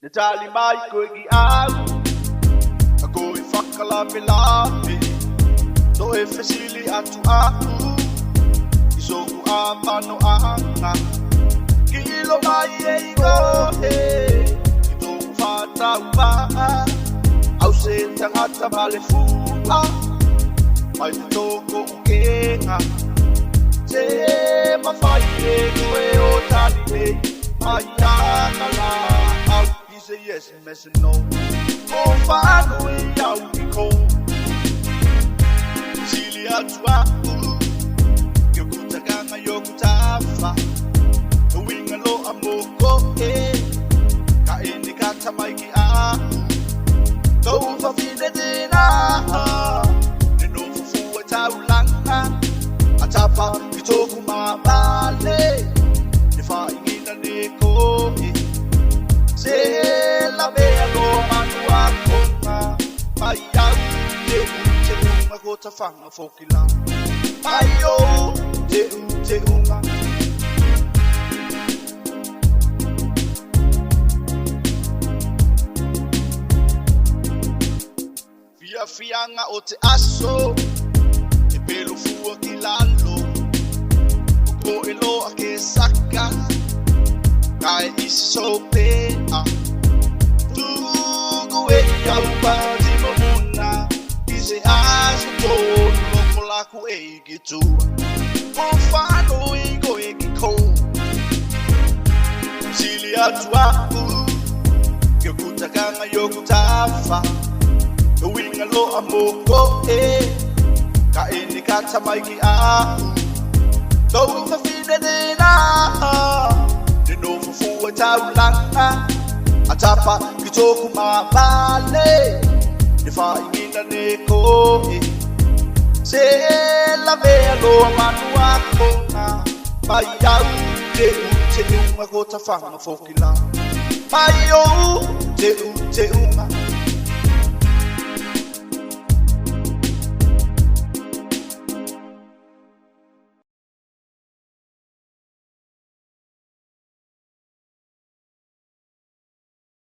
Natali mai koe ki au A koe whakalame lawe No e whesili atu aku I soku a mano anga Ki ilo mai e i koe I toku whatau maa Au se tangata male fua Mai te toko ukenga Te mawhai e koe o tali e Mai ana la au Say yes and mess no. Go find a way out the cold. Chili atua, Yokutaganga Yokutafa. The wing a low amoko, Ka indicata Mikey ah. Go for Fidena. The no for Taulanga. Atapa, Pitokuma Valley. If I in a Nico. Se la vea lo manua konga Mai au te unga Kota whanga whokila Mai o te unga Fia fianga o te aso E pelo fua ki lalo Ko e loa ke saka Kai isi so pea Tugu e au pati mamuna Ise asu tonu Loko laku e gitu Mofano e go e giko Sili atu aku Yokutaganga yokutafa Winga lo amoko e Ka indicata maiki aku Tau fa fine de na No fufu taulanga Atapa kitoku mabale Nifa ingina neko Se la vea lo manua kona Mai au te unga Kota whanga whokila Mai au te unga